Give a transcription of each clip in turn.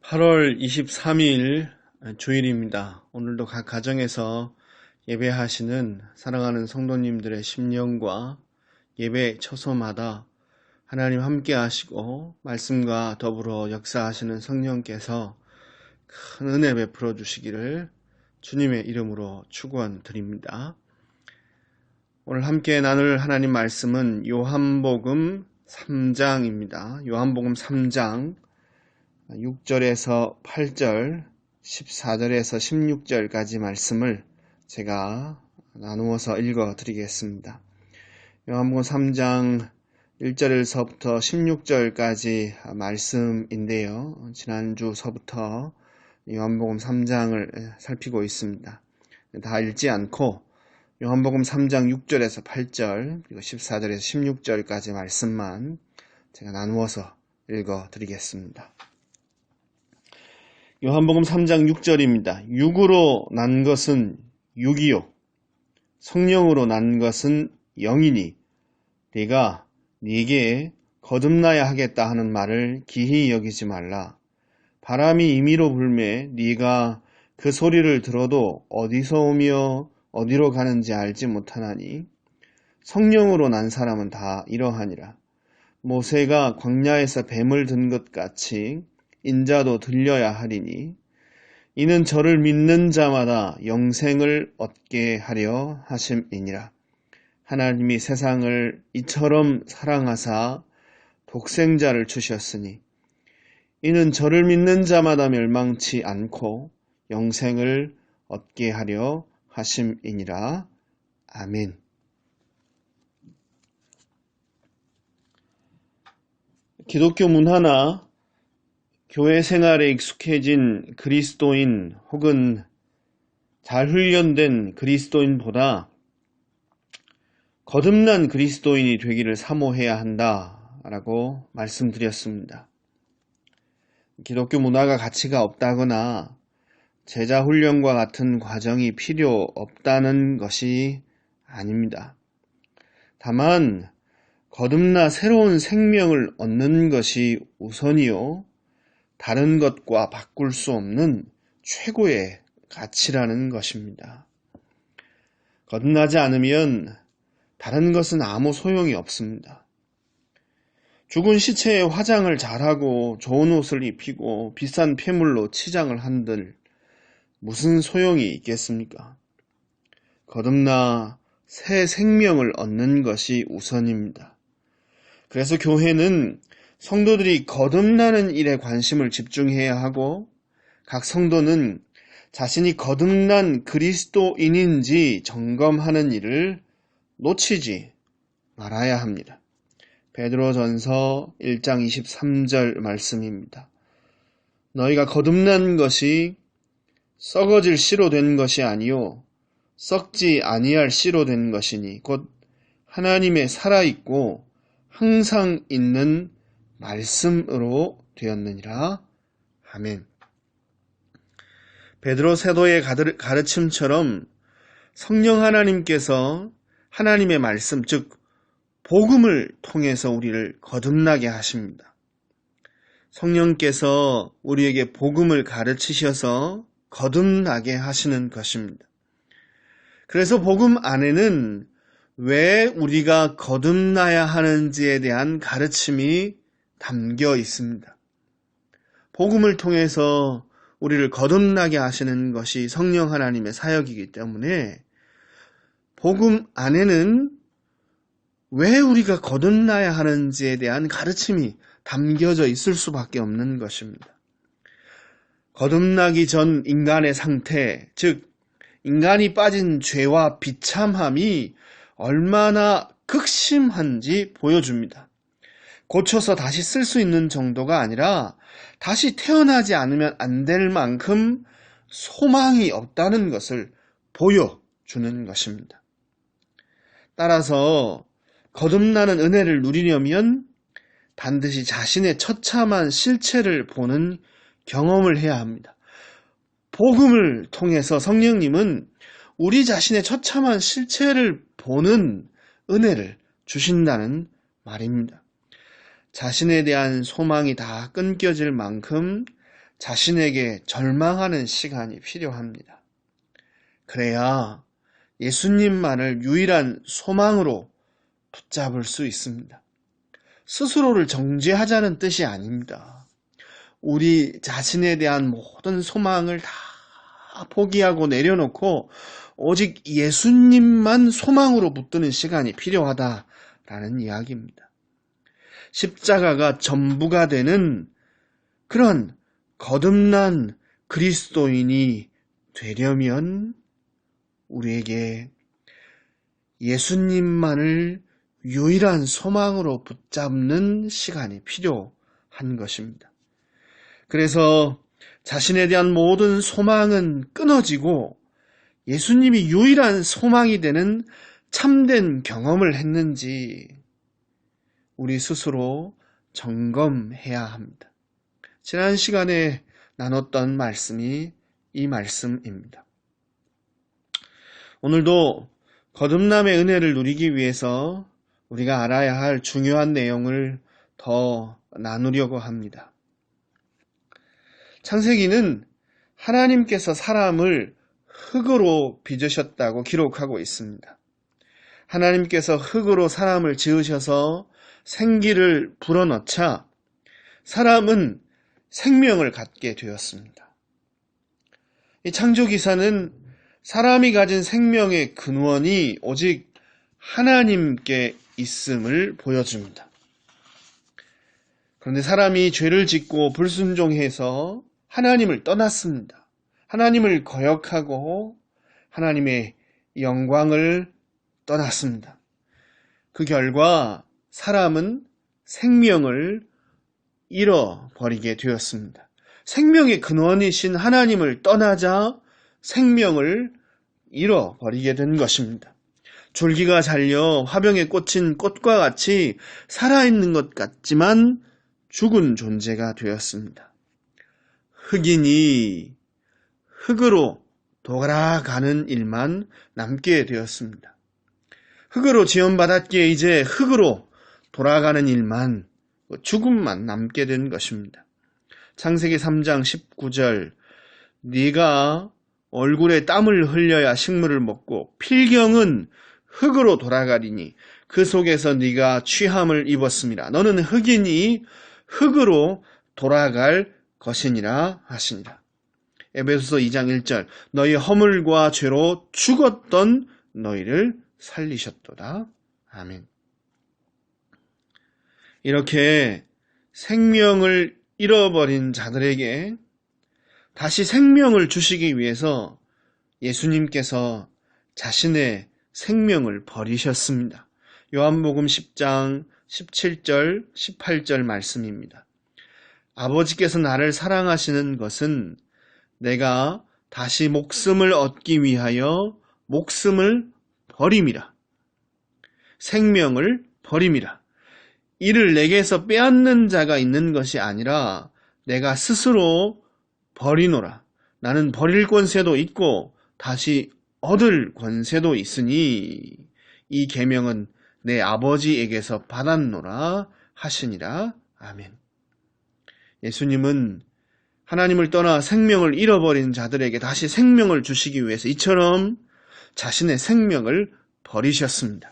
8월 23일 주일입니다. 오늘도 각 가정에서 예배하시는 사랑하는 성도님들의 심령과 예배 처소마다 하나님 함께 하시고 말씀과 더불어 역사하시는 성령께서 큰 은혜 베풀어 주시기를 주님의 이름으로 축원드립니다. 오늘 함께 나눌 하나님 말씀은 요한복음 3장입니다. 요한복음 3장 6절에서 8절, 14절에서 16절까지 말씀을 제가 나누어서 읽어드리겠습니다. 요한복음 3장 1절에서부터 16절까지 말씀인데요. 지난주서부터 요한복음 3장을 살피고 있습니다. 다 읽지 않고 요한복음 3장 6절에서 8절, 그리고 14절에서 16절까지 말씀만 제가 나누어서 읽어드리겠습니다. 요한복음 3장 6절입니다. 육으로 난 것은 육이요 성령으로 난 것은 영이니 네가 네게 거듭나야 하겠다 하는 말을 기히 여기지 말라. 바람이 임의로 불매 네가 그 소리를 들어도 어디서 오며 어디로 가는지 알지 못하나니 성령으로 난 사람은 다 이러하니라. 모세가 광야에서 뱀을 든 것 같이 인자도 들려야 하리니 이는 저를 믿는 자마다 영생을 얻게 하려 하심이니라. 하나님이 세상을 이처럼 사랑하사 독생자를 주셨으니 이는 저를 믿는 자마다 멸망치 않고 영생을 얻게 하려 하심이니라. 아멘. 기독교 문화나 교회 생활에 익숙해진 그리스도인 혹은 잘 훈련된 그리스도인보다 거듭난 그리스도인이 되기를 사모해야 한다라고 말씀드렸습니다. 기독교 문화가 가치가 없다거나 제자 훈련과 같은 과정이 필요 없다는 것이 아닙니다. 다만 거듭나 새로운 생명을 얻는 것이 우선이요 다른 것과 바꿀 수 없는 최고의 가치라는 것입니다. 거듭나지 않으면 다른 것은 아무 소용이 없습니다. 죽은 시체에 화장을 잘하고 좋은 옷을 입히고 비싼 폐물로 치장을 한들 무슨 소용이 있겠습니까? 거듭나 새 생명을 얻는 것이 우선입니다. 그래서 교회는 성도들이 거듭나는 일에 관심을 집중해야 하고 각 성도는 자신이 거듭난 그리스도인인지 점검하는 일을 놓치지 말아야 합니다. 베드로전서 1장 23절 말씀입니다. 너희가 거듭난 것이 썩어질 씨로 된 것이 아니요 썩지 아니할 씨로 된 것이니 곧 하나님의 살아있고 항상 있는 말씀으로 되었느니라. 아멘. 베드로 사도의 가르침처럼 성령 하나님께서 하나님의 말씀, 즉 복음을 통해서 우리를 거듭나게 하십니다. 성령께서 우리에게 복음을 가르치셔서 거듭나게 하시는 것입니다. 그래서 복음 안에는 왜 우리가 거듭나야 하는지에 대한 가르침이 담겨 있습니다. 복음을 통해서 우리를 거듭나게 하시는 것이 성령 하나님의 사역이기 때문에 복음 안에는 왜 우리가 거듭나야 하는지에 대한 가르침이 담겨져 있을 수밖에 없는 것입니다. 거듭나기 전 인간의 상태, 즉 인간이 빠진 죄와 비참함이 얼마나 극심한지 보여줍니다. 고쳐서 다시 쓸 수 있는 정도가 아니라 다시 태어나지 않으면 안 될 만큼 소망이 없다는 것을 보여주는 것입니다. 따라서 거듭나는 은혜를 누리려면 반드시 자신의 처참한 실체를 보는 경험을 해야 합니다. 복음을 통해서 성령님은 우리 자신의 처참한 실체를 보는 은혜를 주신다는 말입니다. 자신에 대한 소망이 다 끊겨질 만큼 자신에게 절망하는 시간이 필요합니다. 그래야 예수님만을 유일한 소망으로 붙잡을 수 있습니다. 스스로를 정죄하자는 뜻이 아닙니다. 우리 자신에 대한 모든 소망을 다 포기하고 내려놓고 오직 예수님만 소망으로 붙드는 시간이 필요하다라는 이야기입니다. 십자가가 전부가 되는 그런 거듭난 그리스도인이 되려면 우리에게 예수님만을 유일한 소망으로 붙잡는 시간이 필요한 것입니다. 그래서 자신에 대한 모든 소망은 끊어지고 예수님이 유일한 소망이 되는 참된 경험을 했는지 우리 스스로 점검해야 합니다. 지난 시간에 나눴던 말씀이 이 말씀입니다. 오늘도 거듭남의 은혜를 누리기 위해서 우리가 알아야 할 중요한 내용을 더 나누려고 합니다. 창세기는 하나님께서 사람을 흙으로 빚으셨다고 기록하고 있습니다. 하나님께서 흙으로 사람을 지으셔서 생기를 불어넣자 사람은 생명을 갖게 되었습니다. 이 창조기사는 사람이 가진 생명의 근원이 오직 하나님께 있음을 보여줍니다. 그런데 사람이 죄를 짓고 불순종해서 하나님을 떠났습니다. 하나님을 거역하고 하나님의 영광을 떠났습니다. 그 결과 사람은 생명을 잃어버리게 되었습니다. 생명의 근원이신 하나님을 떠나자 생명을 잃어버리게 된 것입니다. 줄기가 잘려 화병에 꽂힌 꽃과 같이 살아있는 것 같지만 죽은 존재가 되었습니다. 흑인이 흙으로 돌아가는 일만 남게 되었습니다. 흙으로 지원받았기에 이제 흙으로 돌아가는 일만, 죽음만 남게 된 것입니다. 창세기 3장 19절 네가 얼굴에 땀을 흘려야 식물을 먹고 필경은 흙으로 돌아가리니 그 속에서 네가 취함을 입었음이라. 너는 흑인이 흙으로 돌아갈 것이니라 하시니라. 에베소서 2장 1절 너희 허물과 죄로 죽었던 너희를 살리셨도다. 아멘. 이렇게 생명을 잃어버린 자들에게 다시 생명을 주시기 위해서 예수님께서 자신의 생명을 버리셨습니다. 요한복음 10장 17절, 18절 말씀입니다. 아버지께서 나를 사랑하시는 것은 내가 다시 목숨을 얻기 위하여 목숨을 버림이라. 생명을 버림이라. 이를 내게서 빼앗는 자가 있는 것이 아니라 내가 스스로 버리노라. 나는 버릴 권세도 있고 다시 얻을 권세도 있으니 이 계명은 내 아버지에게서 받았노라 하시니라. 아멘. 예수님은 하나님을 떠나 생명을 잃어버린 자들에게 다시 생명을 주시기 위해서 이처럼 자신의 생명을 버리셨습니다.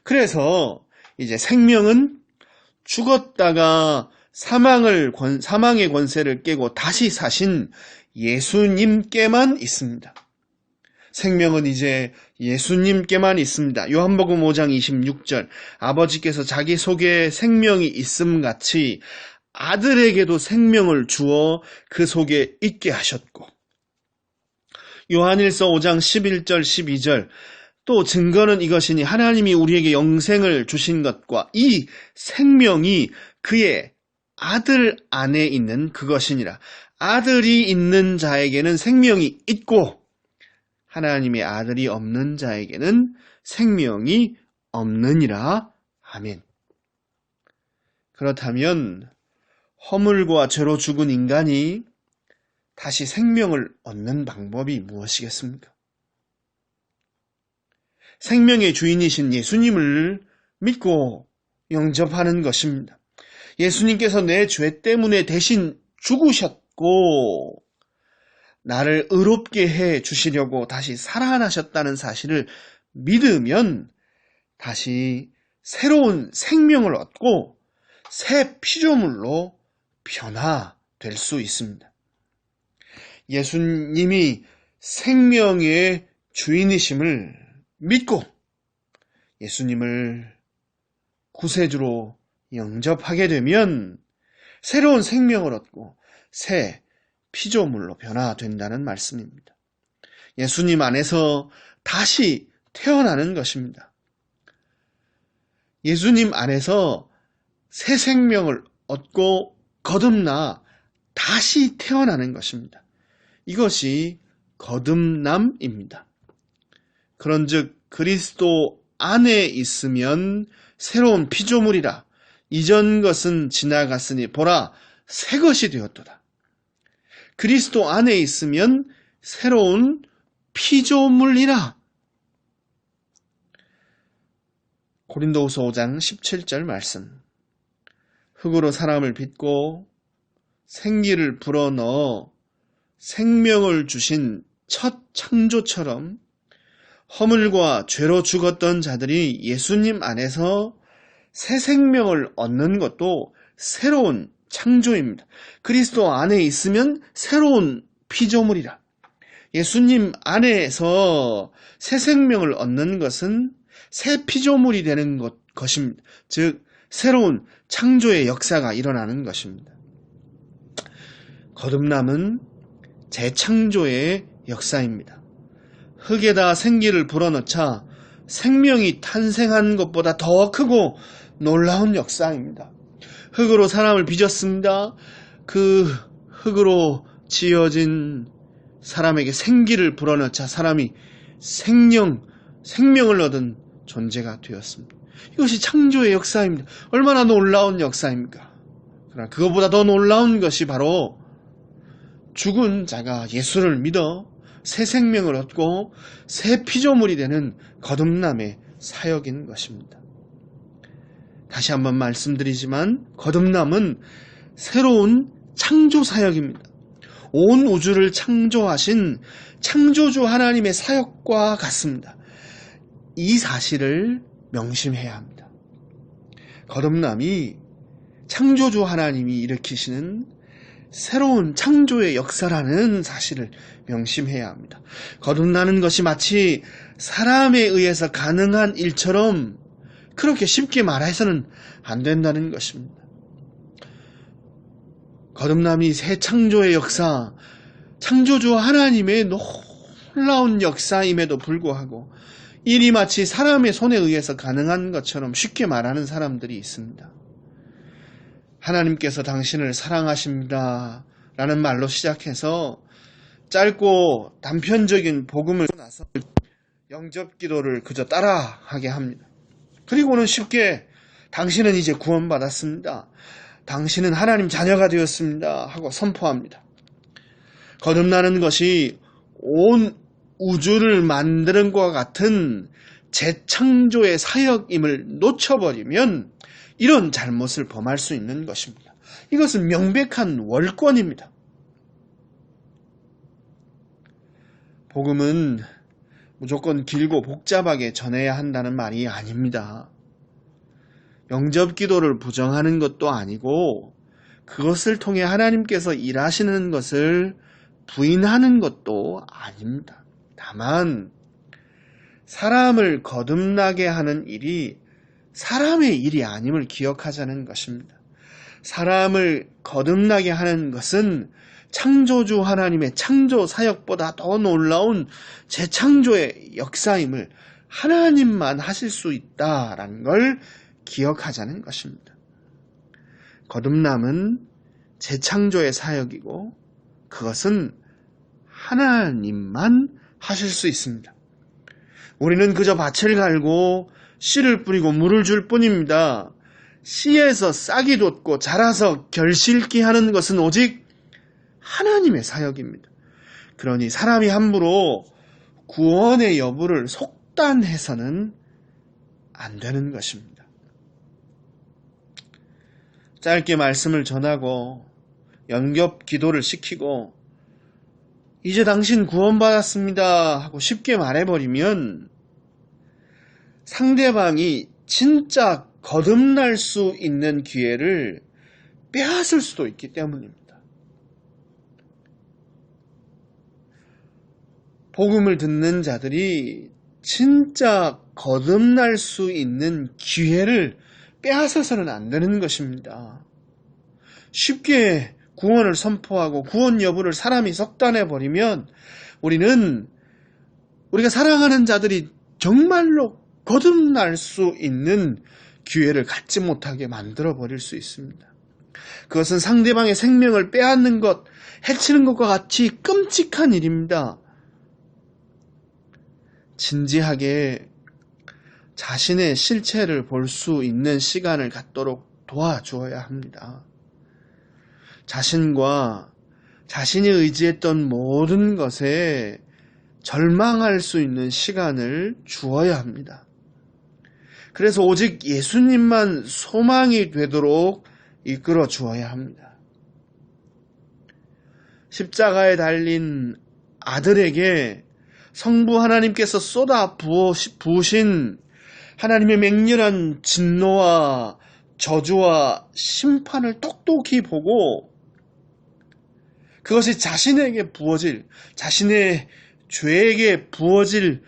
그래서 이제 생명은 죽었다가 사망의 권세를 깨고 다시 사신 예수님께만 있습니다. 생명은 이제 예수님께만 있습니다. 요한복음 5장 26절 아버지께서 자기 속에 생명이 있음같이 아들에게도 생명을 주어 그 속에 있게 하셨고 요한일서 5장 11절 12절 또 증거는 이것이니 하나님이 우리에게 영생을 주신 것과 이 생명이 그의 아들 안에 있는 그것이니라. 아들이 있는 자에게는 생명이 있고 하나님의 아들이 없는 자에게는 생명이 없느니라. 아멘. 그렇다면 허물과 죄로 죽은 인간이 다시 생명을 얻는 방법이 무엇이겠습니까? 생명의 주인이신 예수님을 믿고 영접하는 것입니다. 예수님께서 내 죄 때문에 대신 얻고 나를 의롭게 해 주시려고 다시 살아나셨다는 사실을 믿으면 다시 새로운 생명을 얻고 새 피조물로 변화될 수 있습니다. 예수님이 생명의 주인이심을 믿고 예수님을 구세주로 영접하게 되면 새로운 생명을 얻고 새 피조물로 변화된다는 말씀입니다. 예수님 안에서 다시 태어나는 것입니다. 예수님 안에서 새 생명을 얻고 거듭나 다시 태어나는 것입니다. 이것이 거듭남입니다. 그런즉 그리스도 안에 있으면 새로운 피조물이라. 이전 것은 지나갔으니 보라 새 것이 되었도다. 그리스도 안에 있으면 새로운 피조물이라. 고린도후서 5장 17절 말씀. 흙으로 사람을 빚고 생기를 불어넣어 생명을 주신 첫 창조처럼 허물과 죄로 죽었던 자들이 예수님 안에서 새 생명을 얻는 것도 새로운 창조입니다. 그리스도 안에 있으면 새로운 피조물이라. 예수님 안에서 새 생명을 얻는 것은 새 피조물이 되는 것입니다. 즉 새로운 창조의 역사가 일어나는 것입니다. 거듭남은 재창조의 역사입니다. 흙에다 생기를 불어넣자 생명이 탄생한 것보다 더 크고 놀라운 역사입니다. 흙으로 사람을 빚었습니다. 그 흙으로 지어진 사람에게 생기를 불어넣자 사람이 생명을 얻은 존재가 되었습니다. 이것이 창조의 역사입니다. 얼마나 놀라운 역사입니까? 그러나 그것보다 더 놀라운 것이 바로 죽은 자가 예수를 믿어 새 생명을 얻고 새 피조물이 되는 거듭남의 사역인 것입니다. 다시 한번 말씀드리지만 거듭남은 새로운 창조 사역입니다. 온 우주를 창조하신 창조주 하나님의 사역과 같습니다. 이 사실을 명심해야 합니다. 거듭남이 창조주 하나님이 일으키시는 새로운 창조의 역사라는 사실을 명심해야 합니다. 거듭나는 것이 마치 사람에 의해서 가능한 일처럼 그렇게 쉽게 말해서는 안 된다는 것입니다. 거듭남이 새 창조의 역사, 창조주 하나님의 놀라운 역사임에도 불구하고 일이 마치 사람의 손에 의해서 가능한 것처럼 쉽게 말하는 사람들이 있습니다. 하나님께서 당신을 사랑하십니다 라는 말로 시작해서 짧고 단편적인 복음을 나서 영접 기도를 그저 따라하게 합니다. 그리고는 쉽게 당신은 이제 구원받았습니다. 당신은 하나님 자녀가 되었습니다 하고 선포합니다. 거듭나는 것이 온 우주를 만드는 것과 같은 재창조의 사역임을 놓쳐버리면 이런 잘못을 범할 수 있는 것입니다. 이것은 명백한 월권입니다. 복음은 무조건 길고 복잡하게 전해야 한다는 말이 아닙니다. 영접 기도를 부정하는 것도 아니고 그것을 통해 하나님께서 일하시는 것을 부인하는 것도 아닙니다. 다만 사람을 거듭나게 하는 일이 사람의 일이 아님을 기억하자는 것입니다. 사람을 거듭나게 하는 것은 창조주 하나님의 창조 사역보다 더 놀라운 재창조의 역사임을 하나님만 하실 수 있다라는 걸 기억하자는 것입니다. 거듭남은 재창조의 사역이고 그것은 하나님만 하실 수 있습니다. 우리는 그저 밭을 갈고 씨를 뿌리고 물을 줄 뿐입니다. 씨에서 싹이 돋고 자라서 결실기 하는 것은 오직 하나님의 사역입니다. 그러니 사람이 함부로 구원의 여부를 속단해서는 안 되는 것입니다. 짧게 말씀을 전하고 연겹 기도를 시키고 이제 당신 구원받았습니다 하고 쉽게 말해버리면 상대방이 진짜 거듭날 수 있는 기회를 빼앗을 수도 있기 때문입니다. 복음을 듣는 자들이 진짜 거듭날 수 있는 기회를 빼앗아서는 안 되는 것입니다. 쉽게 구원을 선포하고 구원 여부를 사람이 석단해버리면 우리가 사랑하는 자들이 정말로 거듭날 수 있는 기회를 갖지 못하게 만들어버릴 수 있습니다. 그것은 상대방의 생명을 빼앗는 것, 해치는 것과 같이 끔찍한 일입니다. 진지하게 자신의 실체를 볼 수 있는 시간을 갖도록 도와주어야 합니다. 자신과 자신이 의지했던 모든 것에 절망할 수 있는 시간을 주어야 합니다. 그래서 오직 예수님만 소망이 되도록 이끌어 주어야 합니다. 십자가에 달린 아들에게 성부 하나님께서 쏟아 부으신 하나님의 맹렬한 진노와 저주와 심판을 똑똑히 보고 그것이 자신에게 부어질, 자신의 죄에게 부어질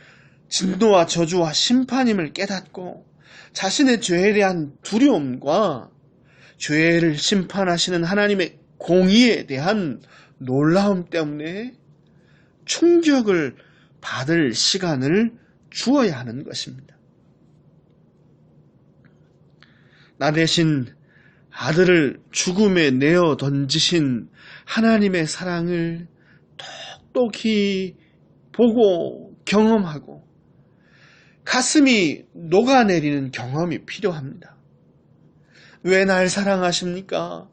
진노와 저주와 심판임을 깨닫고 자신의 죄에 대한 두려움과 죄를 심판하시는 하나님의 공의에 대한 놀라움 때문에 충격을 받을 시간을 주어야 하는 것입니다. 나 대신 아들을 죽음에 내어 던지신 하나님의 사랑을 똑똑히 보고 경험하고 가슴이 녹아내리는 경험이 필요합니다. 왜 날 사랑하십니까?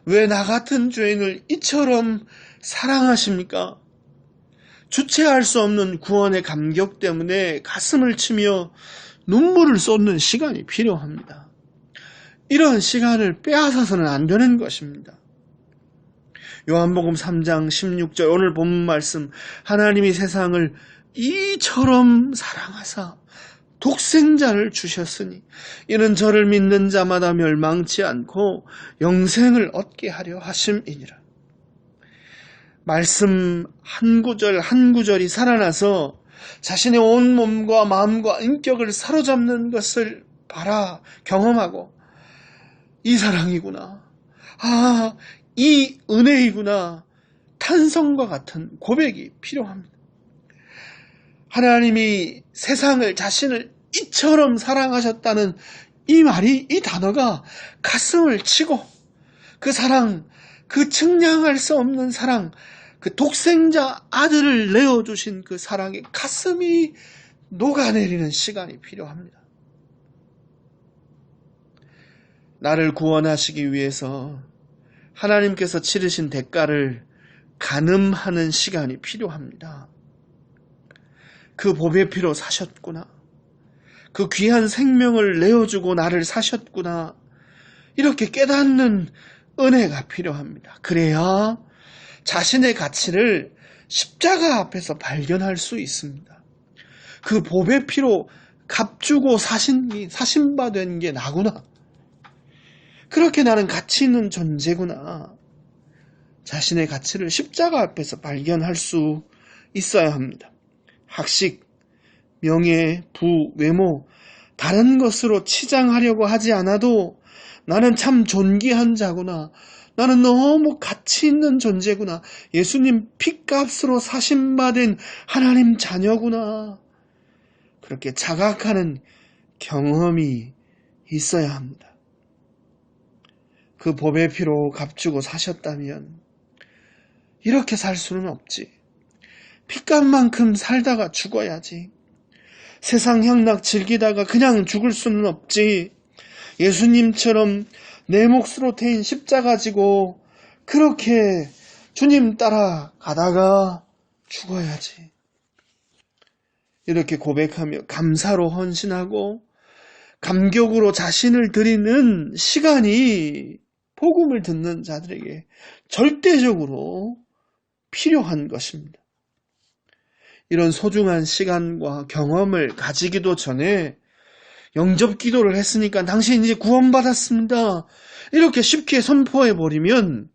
왜 나 같은 죄인을 이처럼 사랑하십니까? 주체할 수 없는 구원의 감격 때문에 가슴을 치며 눈물을 쏟는 시간이 필요합니다. 이런 시간을 빼앗아서는 안 되는 것입니다. 요한복음 3장 16절 오늘 본문 말씀 하나님이 세상을 이처럼 사랑하사 독생자를 주셨으니 이는 저를 믿는 자마다 멸망치 않고 영생을 얻게 하려 하심이니라. 말씀 한 구절 한 구절이 살아나서 자신의 온 몸과 마음과 인격을 사로잡는 것을 경험하고 이 사랑이구나. 이 은혜이구나. 탄성과 같은 고백이 필요합니다. 하나님이 세상을 자신을 이처럼 사랑하셨다는 이 말이, 이 단어가 가슴을 치고 그 사랑, 그 측량할 수 없는 사랑, 그 독생자 아들을 내어주신 그 사랑에 가슴이 녹아내리는 시간이 필요합니다. 나를 구원하시기 위해서 하나님께서 치르신 대가를 가늠하는 시간이 필요합니다. 그 보배 피로 사셨구나. 그 귀한 생명을 내어주고 나를 사셨구나. 이렇게 깨닫는 은혜가 필요합니다. 그래야 자신의 가치를 십자가 앞에서 발견할 수 있습니다. 그 보배 피로 값주고 사신 바 된 게 나구나. 그렇게 나는 가치 있는 존재구나. 자신의 가치를 십자가 앞에서 발견할 수 있어야 합니다. 학식, 명예, 부, 외모, 다른 것으로 치장하려고 하지 않아도 나는 참 존귀한 자구나. 나는 너무 가치 있는 존재구나. 예수님 핏값으로 사신받은 하나님 자녀구나. 그렇게 자각하는 경험이 있어야 합니다. 그 법의 피로 값주고 사셨다면 이렇게 살 수는 없지. 핏값만큼 살다가 죽어야지. 세상 향락 즐기다가 그냥 죽을 수는 없지. 예수님처럼 내 몫으로 태인 십자가 지고 그렇게 주님 따라가다가 죽어야지. 이렇게 고백하며 감사로 헌신하고 감격으로 자신을 드리는 시간이 복음을 듣는 자들에게 절대적으로 필요한 것입니다. 이런 소중한 시간과 경험을 가지기도 전에 영접 기도를 했으니까 당신 이제 구원받았습니다. 이렇게 쉽게 선포해버리면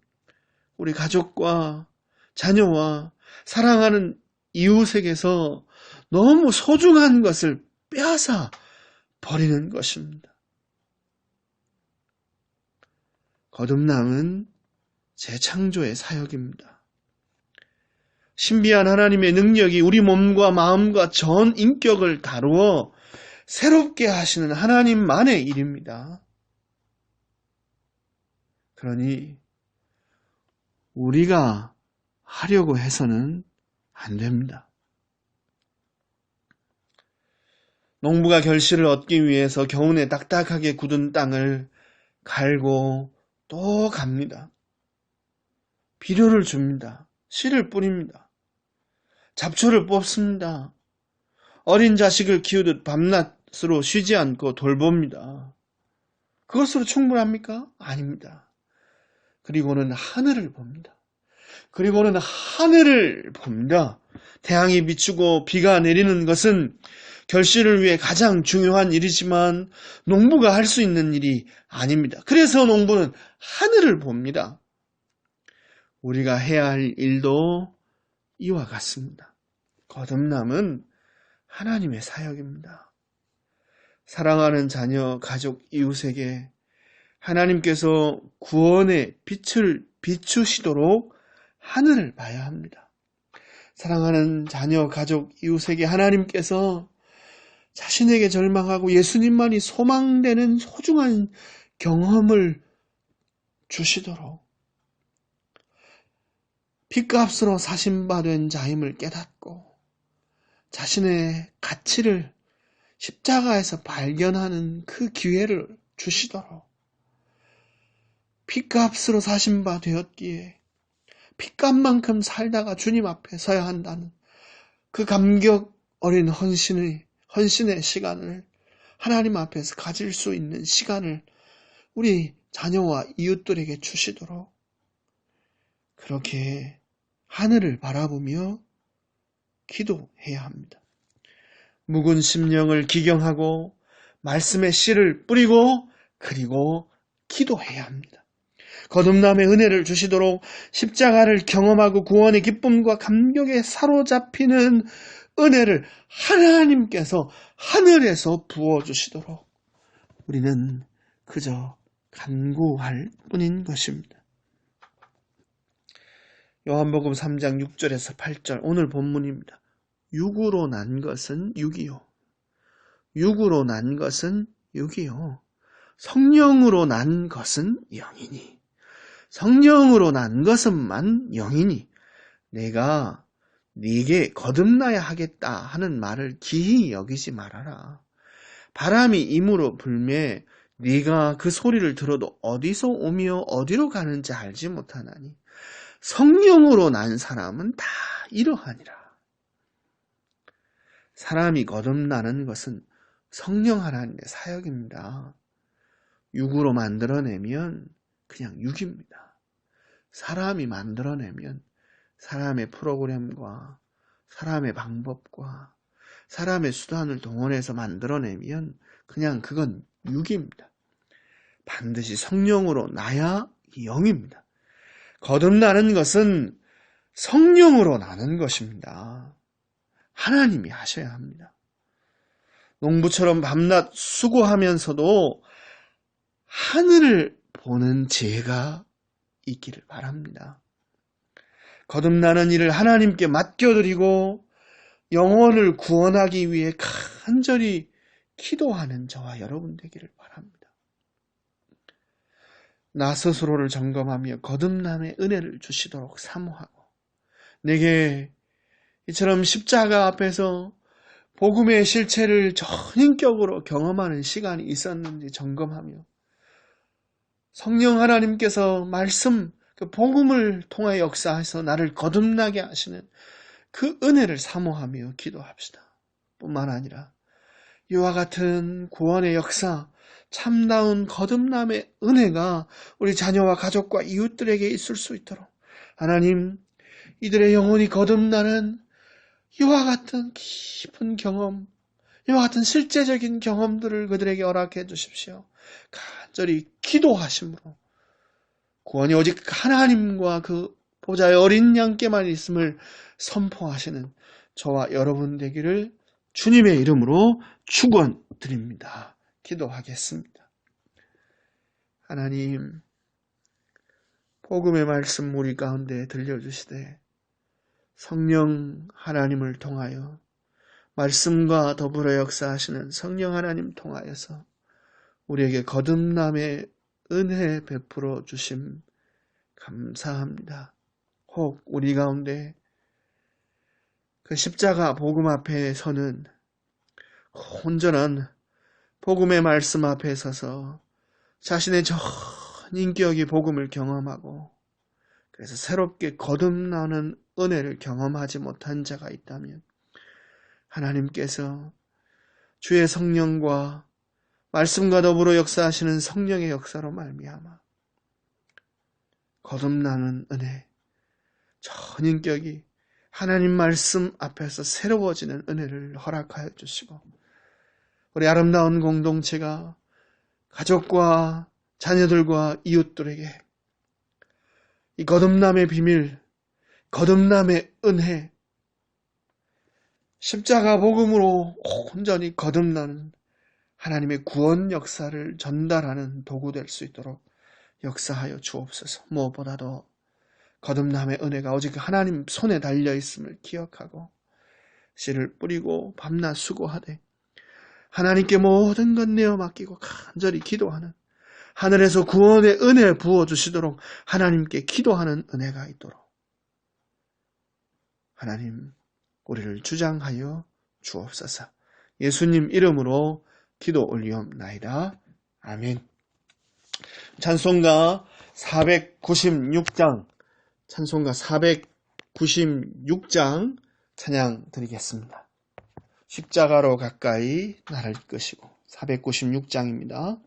우리 가족과 자녀와 사랑하는 이웃에게서 너무 소중한 것을 빼앗아 버리는 것입니다. 거듭남은 재창조의 사역입니다. 신비한 하나님의 능력이 우리 몸과 마음과 전 인격을 다루어 새롭게 하시는 하나님만의 일입니다. 그러니 우리가 하려고 해서는 안 됩니다. 농부가 결실을 얻기 위해서 겨우내 딱딱하게 굳은 땅을 갈고 또 갑니다. 비료를 줍니다. 씨를 뿌립니다. 잡초를 뽑습니다. 어린 자식을 키우듯 밤낮으로 쉬지 않고 돌봅니다. 그것으로 충분합니까? 아닙니다. 그리고는 하늘을 봅니다. 태양이 비추고 비가 내리는 것은 결실을 위해 가장 중요한 일이지만 농부가 할 수 있는 일이 아닙니다. 그래서 농부는 하늘을 봅니다. 우리가 해야 할 일도 이와 같습니다. 거듭남은 하나님의 사역입니다. 사랑하는 자녀, 가족, 이웃에게 하나님께서 구원의 빛을 비추시도록 하늘을 봐야 합니다. 사랑하는 자녀, 가족, 이웃에게 하나님께서 자신에게 절망하고 예수님만이 소망되는 소중한 경험을 주시도록 핏값으로 사신받은 자임을 깨닫고 자신의 가치를 십자가에서 발견하는 그 기회를 주시도록 핏값으로 사신바 되었기에 핏값만큼 살다가 주님 앞에 서야 한다는 그 감격 어린 헌신의 시간을 하나님 앞에서 가질 수 있는 시간을 우리 자녀와 이웃들에게 주시도록 그렇게 하늘을 바라보며 기도해야 합니다. 묵은 심령을 기경하고 말씀의 씨를 뿌리고 그리고 기도해야 합니다. 거듭남의 은혜를 주시도록 십자가를 경험하고 구원의 기쁨과 감격에 사로잡히는 은혜를 하나님께서 하늘에서 부어주시도록 우리는 그저 간구할 뿐인 것입니다. 요한복음 3장 6절에서 8절 오늘 본문입니다. 육으로 난 것은 육이요. 육으로 난 것은 육이요. 성령으로 난 것은 영이니. 성령으로 난 것은만 영이니. 내가 네게 거듭나야 하겠다 하는 말을 기히 여기지 말아라. 바람이 임으로 불매 네가 그 소리를 들어도 어디서 오며 어디로 가는지 알지 못하나니 성령으로 난 사람은 다 이러하니라. 사람이 거듭나는 것은 성령 하나님의 사역입니다. 육으로 만들어내면 그냥 육입니다. 사람이 만들어내면 사람의 프로그램과 사람의 방법과 사람의 수단을 동원해서 만들어내면 그냥 그건 육입니다. 반드시 성령으로 나야 영입니다. 거듭나는 것은 성령으로 나는 것입니다. 하나님이 하셔야 합니다. 농부처럼 밤낮 수고하면서도 하늘을 보는 지혜가 있기를 바랍니다. 거듭나는 일을 하나님께 맡겨드리고 영혼을 구원하기 위해 간절히 기도하는 저와 여러분 되기를 바랍니다. 나 스스로를 점검하며 거듭남의 은혜를 주시도록 사모하고 내게 이처럼 십자가 앞에서 복음의 실체를 전인격으로 경험하는 시간이 있었는지 점검하며 성령 하나님께서 말씀, 그 복음을 통해 역사해서 나를 거듭나게 하시는 그 은혜를 사모하며 기도합시다. 뿐만 아니라 이와 같은 구원의 역사, 참다운 거듭남의 은혜가 우리 자녀와 가족과 이웃들에게 있을 수 있도록 하나님, 이들의 영혼이 거듭나는 이와 같은 깊은 경험, 이와 같은 실제적인 경험들을 그들에게 허락해 주십시오. 간절히 기도하심으로 구원이 오직 하나님과 그 보좌의 어린 양께만 있음을 선포하시는 저와 여러분 되기를 주님의 이름으로 축원드립니다. 기도하겠습니다. 하나님, 복음의 말씀 우리 가운데 들려주시되 성령 하나님을 통하여 말씀과 더불어 역사하시는 성령 하나님 통하여서 우리에게 거듭남의 은혜 베풀어 주심 감사합니다. 혹 우리 가운데 그 십자가 복음 앞에 서는 온전한 복음의 말씀 앞에 서서 자신의 전 인격이 복음을 경험하고 그래서 새롭게 거듭나는 은혜를 경험하지 못한 자가 있다면 하나님께서 주의 성령과 말씀과 더불어 역사하시는 성령의 역사로 말미암아 거듭나는 은혜, 전 인격이 하나님 말씀 앞에서 새로워지는 은혜를 허락하여 주시고 우리 아름다운 공동체가 가족과 자녀들과 이웃들에게 이 거듭남의 비밀, 거듭남의 은혜, 십자가 복음으로 온전히 거듭나는 하나님의 구원 역사를 전달하는 도구 될 수 있도록 역사하여 주옵소서. 무엇보다도 거듭남의 은혜가 오직 하나님 손에 달려있음을 기억하고 씨를 뿌리고 밤낮 수고하되 하나님께 모든 것 내어 맡기고 간절히 기도하는 하늘에서 구원의 은혜 부어주시도록 하나님께 기도하는 은혜가 있도록 하나님 우리를 주장하여 주옵소서. 예수님 이름으로 기도 올리옵나이다. 아멘. 찬송가 496장 찬송가 496장 찬양 드리겠습니다. 십자가로 가까이 나를 이끄시고 496장입니다.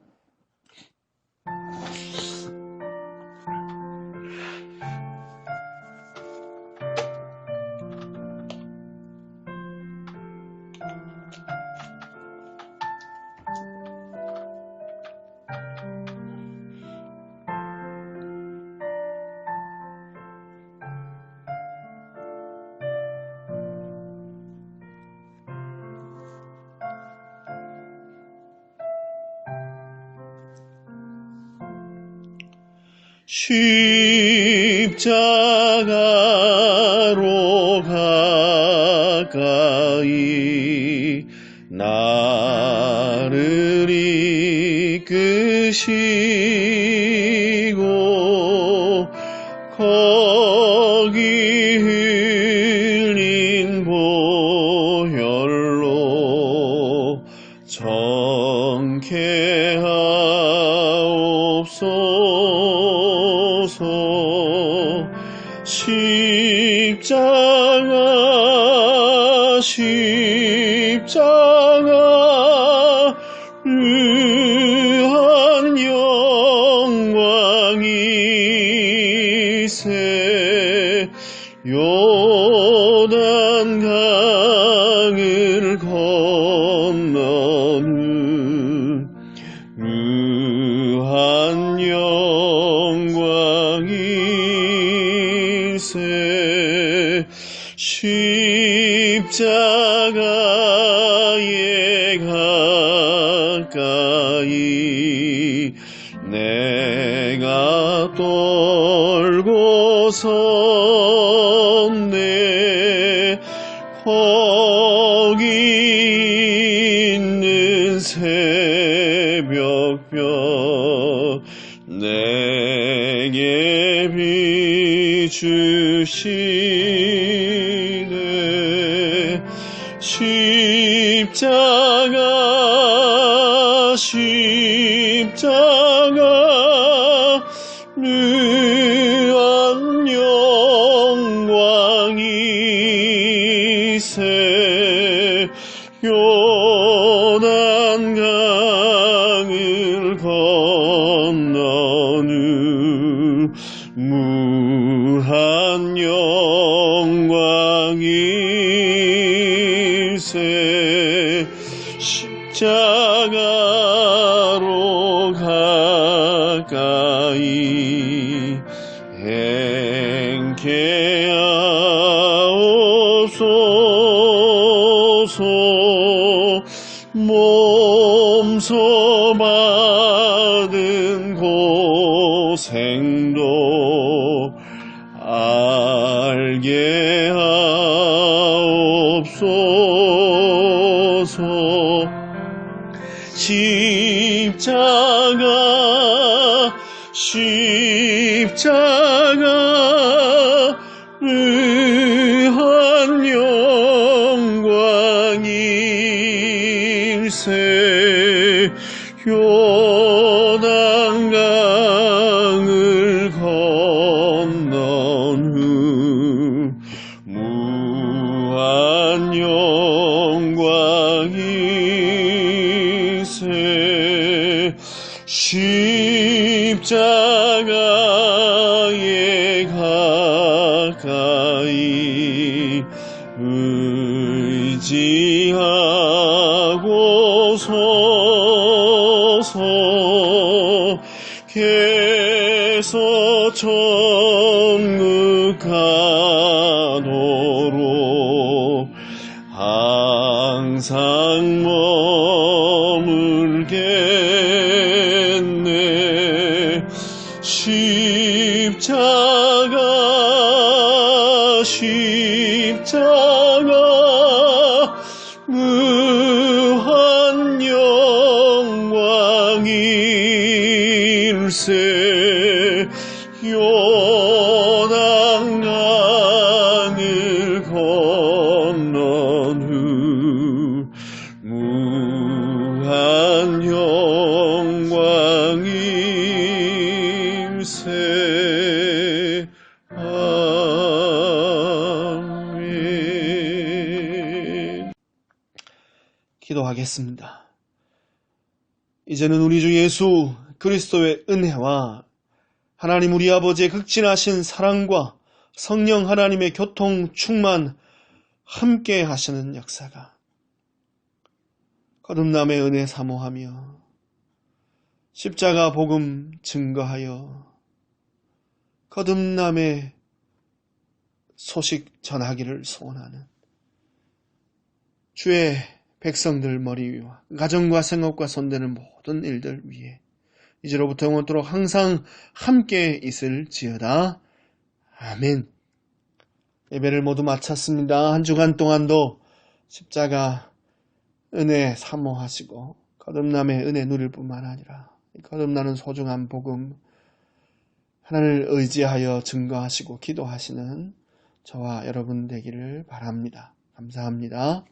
십자가로 가까이 나를 이끄시고 거기 흘린 보혈로 정케하옵소서. 십자가 으한 영광이세 요단 강을 건너는 으한 영광이세 십자가에 가까이 내가 떨고 섰네 거기 있는 새벽별 내게 비추시네 십자가 무한 영광이세 요단 일세 십자가로 가까이 행케 하옵소서. 몸소 받은 고생도 알게 하옵소서. 십자가 의한 영광일세. 요단강을 건넌 후 무한 영광일세. 십자가에 가까이 의지하고 서서 계속 천국 가도록 항상 머물겠네. 십자가 무한 영광일세. 요단강을 건넌 후 무한 영광일세. 아멘. 기도하겠습니다. 이제는 우리 주 예수 그리스도의 은혜와 하나님 우리 아버지의 극진하신 사랑과 성령 하나님의 교통 충만 함께 하시는 역사가 거듭남의 은혜 사모하며 십자가 복음 증거하여 거듭남의 소식 전하기를 소원하는 주의 백성들 머리 위와 가정과 생업과 손대는 모든 일들 위에 이제로부터 영원토록 항상 함께 있을지어다. 아멘. 예배를 모두 마쳤습니다. 한 주간 동안도 십자가 은혜 사모하시고 거듭남의 은혜 누릴 뿐만 아니라 거듭나는 소중한 복음 하나님을 의지하여 증거하시고 기도하시는 저와 여러분 되기를 바랍니다. 감사합니다.